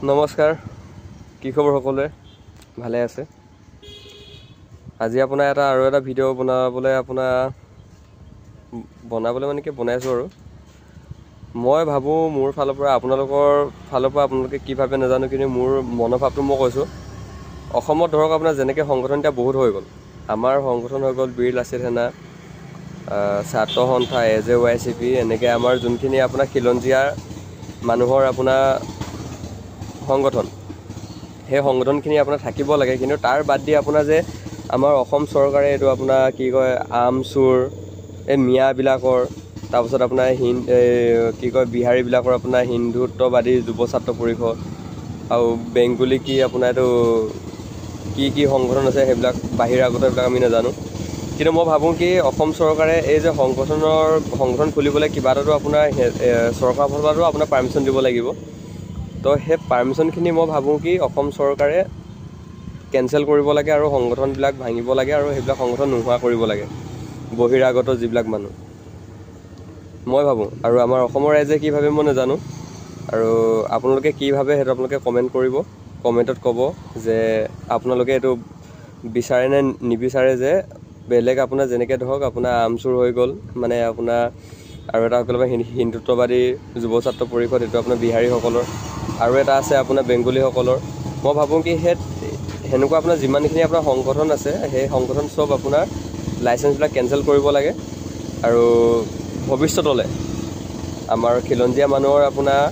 নমস্কাৰ, কি খবৰ সকলোৰে? ভালে আছে? আজি আপোনাৰ আৰু এটা ভিডিঅ' বনাবলৈ মানে কি বনাইছোঁ আৰু মই ভাবোঁ মোৰ ফালৰ পৰা আপোনালোকৰ ফালৰ পৰা আপোনালোকে কি ভাবে নাজানো, কিন্তু মোৰ মনোভাৱটো মই কৈছোঁ। অসমত ধৰক আপোনাৰ যেনেকৈ সংগঠন এতিয়া বহুত হৈ গ'ল। আমাৰ সংগঠন হৈ গ'ল বীৰ লাচিত সেনা, ছাত্ৰ সন্থা, AJYCP, এনেকৈ আমাৰ যোনখিনি আপোনাৰ খিলঞ্জীয়া মানুহৰ আপোনাৰ সংগঠন, সেই সংগঠনখিনি আপোনাৰ থাকিব লাগে। কিন্তু তাৰ বাদ দি আপোনাৰ যে আমাৰ অসম চৰকাৰে এইটো আপোনাৰ কি কয় আমচুৰ, এই মিয়াবিলাকৰ, তাৰপিছত আপোনাৰ বিহাৰীবিলাকৰ আপোনাৰ হিন্দুত্ববাদী যুৱ ছাত্ৰ পৰিষদ, আৰু বেংগলী কি আপোনাৰ এইটো কি সংগঠন আছে, সেইবিলাক বাহিৰাগত, সেইবিলাক আমি নাজানো। কিন্তু মই ভাবোঁ কি অসম চৰকাৰে এই যে সংগঠন খুলিবলৈ কিবা এটাতো আপোনাৰ চৰকাৰৰ ফালৰ পৰাতো আপোনাৰ পাৰ্মিশ্যন দিব লাগিব। তো সেই পাৰ্মিশ্যনখিনি মই ভাবোঁ কি অসম চৰকাৰে কেঞ্চেল কৰিব লাগে আৰু সংগঠনবিলাক ভাঙিব লাগে আৰু সেইবিলাক সংগঠন নোহোৱা কৰিব লাগে, বহিৰাগত যিবিলাক মানুহ, মই ভাবোঁ। আৰু আমাৰ অসমৰ ৰাইজে কি ভাবে মই নাজানো, আৰু আপোনালোকে কি ভাবে সেইটো আপোনালোকে কমেণ্ট কৰিব। কমেণ্টত ক'ব যে আপোনালোকে এইটো বিচাৰে নে নিবিচাৰে যে বেলেগ আপোনাৰ যেনেকৈ ধৰক আপোনাৰ আমচুৰ হৈ গ'ল, মানে আপোনাৰ আৰু এটা হৈ গ'ল হিন্দুত্ববাদী যুৱ ছাত্ৰ পৰিষদ, এইটো আপোনাৰ বিহাৰীসকলৰ, আৰু এটা আছে আপোনাৰ বেংগলীসকলৰ। মই ভাবোঁ কি সেনেকুৱা আপোনাৰ যিমানখিনি আপোনাৰ সংগঠন আছে, সেই সংগঠন চব আপোনাৰ লাইচেঞ্চবিলাক কেঞ্চেল কৰিব লাগে। আৰু ভৱিষ্যতলৈ আমাৰ খিলঞ্জীয়া মানুহৰ আপোনাৰ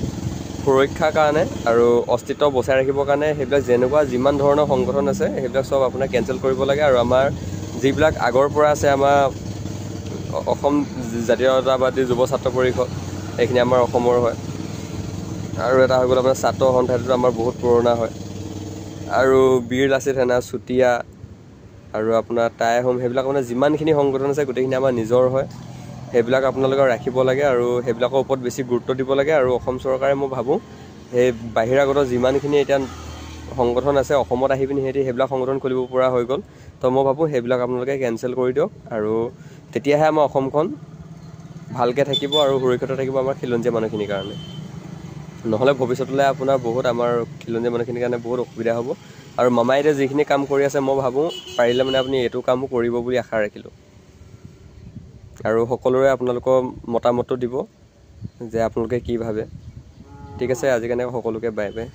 সুৰক্ষাৰ কাৰণে আৰু অস্তিত্ব বচাই ৰাখিবৰ কাৰণে সেইবিলাক যেনেকুৱা যিমান ধৰণৰ সংগঠন আছে সেইবিলাক চব আপোনাৰ কেঞ্চেল কৰিব লাগে। আৰু আমাৰ যিবিলাক আগৰ পৰা আছে, আমাৰ অসম জাতীয়তাবাদী যুৱ ছাত্ৰ পৰিষদ, এইখিনি আমাৰ অসমৰ হয়। আৰু এটা হৈ গ'ল আপোনাৰ ছাত্ৰ সন্থা, এইটো আমাৰ বহুত পুৰণা হয়। আৰু বীৰ লাচিত সেনা, চুতীয়া, আৰু আপোনাৰ টাই আহোম, সেইবিলাক মানে যিমানখিনি সংগঠন আছে গোটেইখিনি আমাৰ নিজৰ হয়। সেইবিলাক আপোনালোকে ৰাখিব লাগে আৰু সেইবিলাকৰ ওপৰত বেছি গুৰুত্ব দিব লাগে। আৰু অসম চৰকাৰে মই ভাবোঁ সেই বাহিৰাগত যিমানখিনি এতিয়া সংগঠন আছে অসমত আহি পিনি সেইবিলাক সংগঠন খুলিব পৰা হৈ গ'ল। তো মই ভাবোঁ সেইবিলাক আপোনালোকে কেঞ্চেল কৰি দিয়ক, আৰু তেতিয়াহে আমাৰ অসমখন ভালকৈ থাকিব আৰু সুৰক্ষিত থাকিব আমাৰ খিলঞ্জীয়া মানুহখিনিৰ কাৰণে। নহ'লে ভৱিষ্যতলৈ আপোনাৰ আমাৰ খিলঞ্জীয়া মানুহখিনিৰ কাৰণে বহুত অসুবিধা হ'ব। আৰু মামাই এতিয়া যিখিনি কাম কৰি আছে, মই ভাবোঁ পাৰিলে মানে আপুনি এইটো কামো কৰিব বুলি আশা ৰাখিলোঁ। আৰু সকলোৰে আপোনালোকৰ মতামতটো দিব যে আপোনালোকে কি ভাবে। ঠিক আছে, আজিৰ কাৰণে সকলোকে বাই বাই।